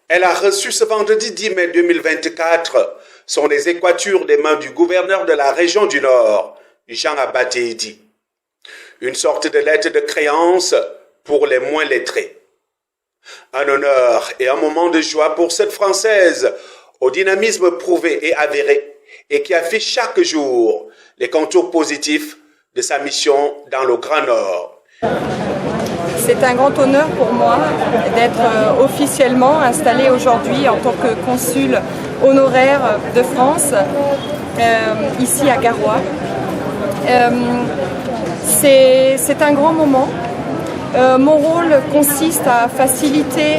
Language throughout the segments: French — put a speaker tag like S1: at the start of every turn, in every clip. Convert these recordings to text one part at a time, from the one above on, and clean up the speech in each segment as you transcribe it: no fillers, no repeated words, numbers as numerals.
S1: Elle a reçu ce vendredi 10 mai 2024 sont les équatures des mains du gouverneur de la région du Nord, Jean Abatéidi. Une sorte de lettre de créance pour les moins lettrés. Un honneur et un moment de joie pour cette Française au dynamisme prouvé et avéré et qui affiche chaque jour les contours positifs de sa mission dans le Grand Nord.
S2: C'est un grand honneur pour moi d'être officiellement installée aujourd'hui en tant que consul honoraire de France ici à Garoua. C'est un grand moment. Mon rôle consiste à faciliter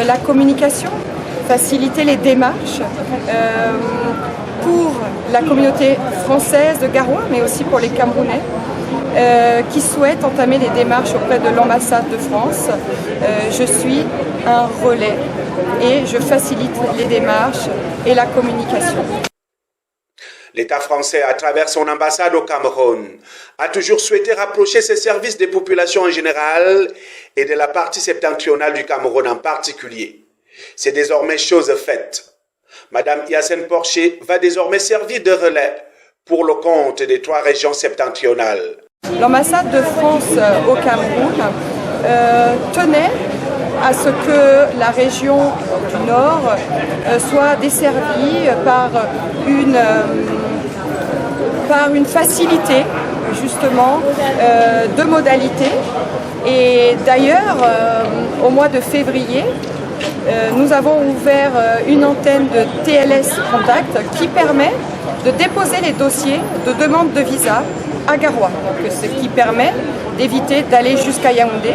S2: la communication, faciliter les démarches pour la communauté française de Garoua, mais aussi pour les Camerounais qui souhaitent entamer des démarches auprès de l'ambassade de France. Je suis un relais et je facilite les démarches et la communication.
S1: L'État français, à travers son ambassade au Cameroun, a toujours souhaité rapprocher ses services des populations en général et de la partie septentrionale du Cameroun en particulier. C'est désormais chose faite. Madame Hyacinthe Porcher va désormais servir de relais pour le compte des 3 régions septentrionales.
S2: L'ambassade de France au Cameroun tenait à ce que la région du Nord soit desservie par une facilité justement de modalités. Et d'ailleurs, au mois de février, nous avons ouvert une antenne de TLS Contact qui permet de déposer les dossiers de demande de visa à Garoua, ce qui permet d'éviter d'aller jusqu'à Yaoundé.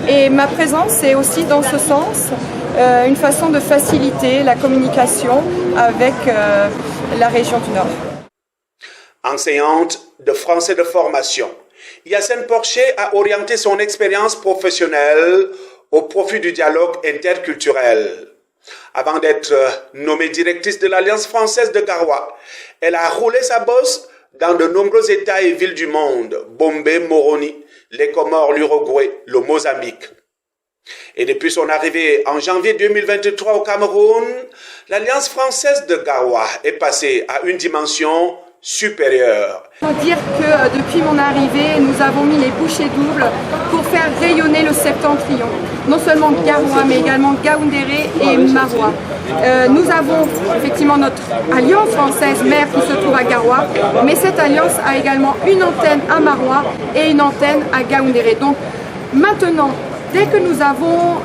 S2: Et ma présence est aussi dans ce sens une façon de faciliter la communication avec la région du Nord.
S1: Enseignante de français de formation, Hyacinthe Porcher a orienté son expérience professionnelle au profit du dialogue interculturel. Avant d'être nommée directrice de l'Alliance française de Garoua, elle a roulé sa bosse dans de nombreux États et villes du monde, Bombay, Moroni, les Comores, l'Uruguay, le Mozambique. Et depuis son arrivée en janvier 2023 au Cameroun, l'Alliance française de Garoua est passée à une dimension supérieure.
S2: Il faut dire que depuis mon arrivée, nous avons mis les bouchées doubles pour faire rayonner le septentrion. Non seulement Garoua, mais également Gaoundéré et Maroua. Nous avons effectivement notre alliance française mère qui se trouve à Garoua, mais cette alliance a également une antenne à Maroua et une antenne à Gaoundéré. Donc maintenant, dès que nous avons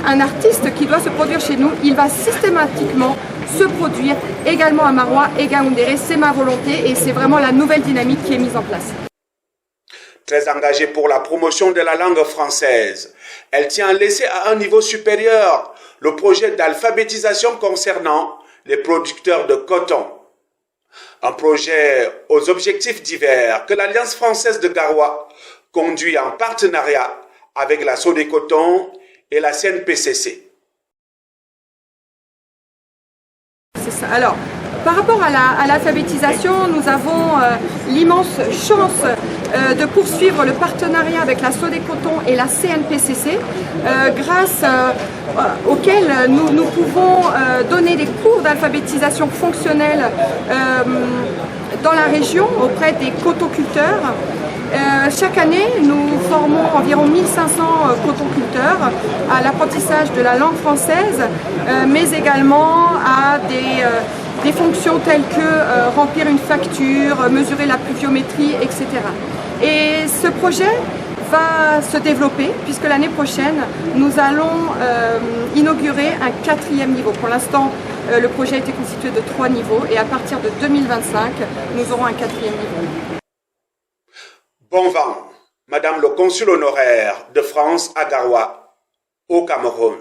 S2: un artiste qui doit se produire chez nous, il va systématiquement se produire également à Maroua et Gaoundéré. C'est ma volonté et c'est vraiment la nouvelle dynamique qui est mise en place.
S1: Très engagée pour la promotion de la langue française, elle tient à laisser à un niveau supérieur le projet d'alphabétisation concernant les producteurs de coton. Un projet aux objectifs divers que l'Alliance française de Garoua conduit en partenariat avec la Sodécoton et la CNPCC.
S2: Alors, par rapport à l'alphabétisation, nous avons l'immense chance de poursuivre le partenariat avec la Sodécoton et la CNPCC, grâce auquel nous pouvons donner des cours d'alphabétisation fonctionnelle dans la région auprès des cotoculteurs. Chaque année, nous formons environ 1500 cotoculteurs à l'apprentissage de la langue française, mais également à des fonctions telles que remplir une facture, mesurer la pluviométrie, etc. Et ce projet va se développer puisque l'année prochaine, nous allons inaugurer un 4e niveau. Pour l'instant, le projet a été constitué de 3 niveaux et à partir de 2025, nous aurons un 4e niveau.
S1: Bon vent, Madame le consul honoraire de France à Garoua, au Cameroun.